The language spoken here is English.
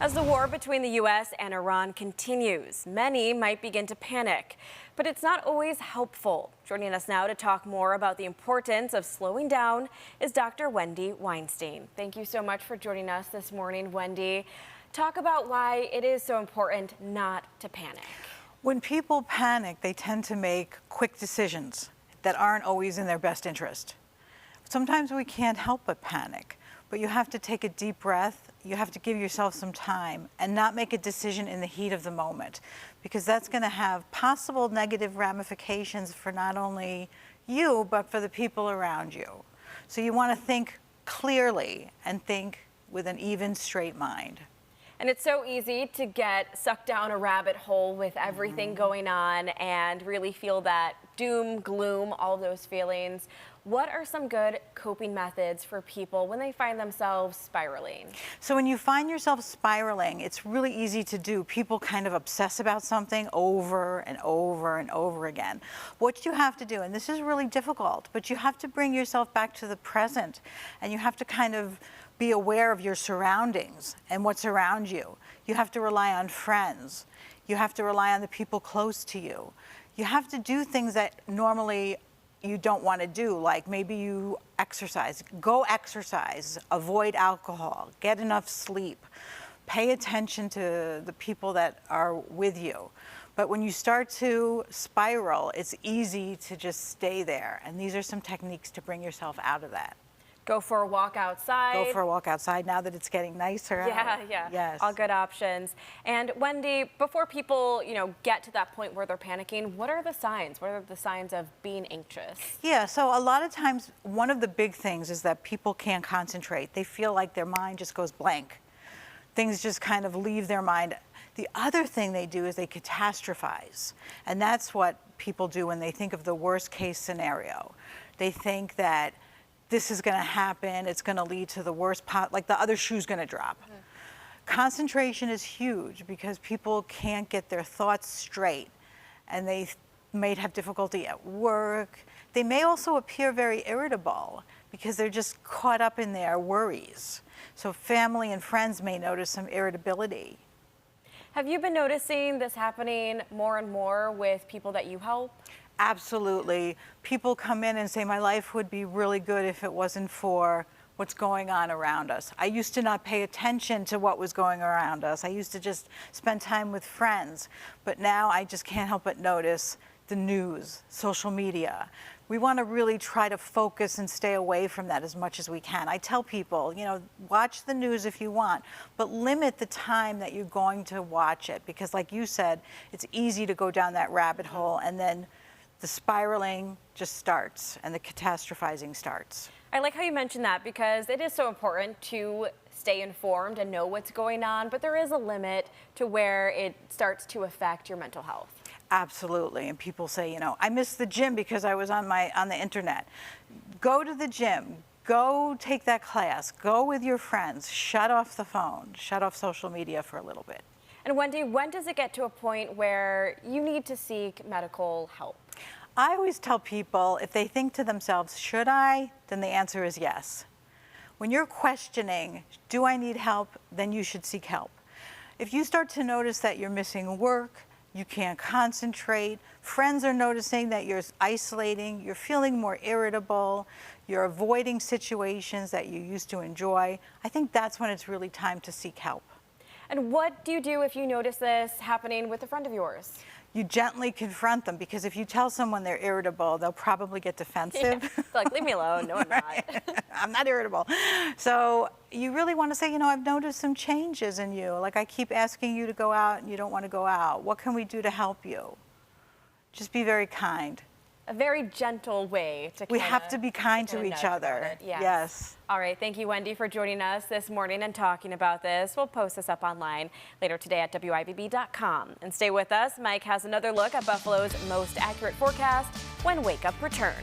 As the war between the U.S. and Iran continues, many might begin to panic, but it's not always helpful. Joining us now to talk more about the importance of slowing down is Dr. Wendy Weinstein. Thank you so much for joining us this morning, Wendy. Talk about why it is so important not to panic. When people panic, they tend to make quick decisions that aren't always in their best interest. Sometimes we can't help but panic, but you have to take a deep breath. You have to give yourself some time and not make a decision in the heat of the moment, because that's going to have possible negative ramifications for not only you, but for the people around you. So you want to think clearly and think with an even, straight mind. And it's so easy to get sucked down a rabbit hole with everything going on and really feel that doom, gloom, all those feelings. What are some good coping methods for people when they find themselves spiraling? So when you find yourself spiraling, it's really easy to do. People kind of obsess about something over and over and over again. What you have to do, and this is really difficult, but you have to bring yourself back to the present, and you have to kind of be aware of your surroundings and what's around you. You have to rely on friends. You have to rely on the people close to you. You have to do things that normally you don't want to do, like maybe you exercise. Go exercise, avoid alcohol, get enough sleep, pay attention to the people that are with you. But when you start to spiral, it's easy to just stay there. And these are some techniques to bring yourself out of that. Go for a walk outside. Go for a walk outside now that it's getting nicer out. Yeah. Yes. All good options. And Wendy, before people, get to that point where they're panicking, what are the signs? What are the signs of being anxious? Yeah, so a lot of times, one of the big things is that people can't concentrate. They feel like their mind just goes blank. Things just kind of leave their mind. The other thing they do is they catastrophize. And that's what people do when they think of the worst case scenario. They think that this is going to happen, it's going to lead to the worst, like the other shoe's going to drop. Concentration is huge because people can't get their thoughts straight, and they may have difficulty at work. They may also appear very irritable because they're just caught up in their worries. So family and friends may notice some irritability. Have you been noticing this happening more and more with people that you help? Absolutely. People come in and say, my life would be really good if it wasn't for what's going on around us. I used to not pay attention to what was going around us. I used to just spend time with friends. But now I just can't help but notice the news, social media. We want to really try to focus and stay away from that as much as we can. I tell people, watch the news if you want, but limit the time that you're going to watch it, because like you said, it's easy to go down that rabbit hole, and then the spiraling just starts and the catastrophizing starts. I like how you mentioned that, because it is so important to stay informed and know what's going on, but there is a limit to where it starts to affect your mental health. Absolutely. And people say, I missed the gym because I was on the internet. Go to the gym. Go take that class. Go with your friends. Shut off the phone. Shut off social media for a little bit. And Wendy, when does it get to a point where you need to seek medical help? I always tell people, if they think to themselves, should I? Then the answer is yes. When you're questioning, do I need help? Then you should seek help. If you start to notice that you're missing work, you can't concentrate, friends are noticing that you're isolating, you're feeling more irritable, you're avoiding situations that you used to enjoy, I think that's when it's really time to seek help. And what do you do if you notice this happening with a friend of yours? You gently confront them, because if you tell someone they're irritable, they'll probably get defensive. Yeah. Like, leave me alone. No, I'm not. I'm not irritable. So you really want to say, I've noticed some changes in you. Like, I keep asking you to go out and you don't want to go out. What can we do to help you? Just be very kind. A very gentle way to We have to be kind to each other. Yes. All right. Thank you, Wendy, for joining us this morning and talking about this. We'll post this up online later today at WIVB.com. And stay with us. Mike has another look at Buffalo's most accurate forecast when Wake Up returns.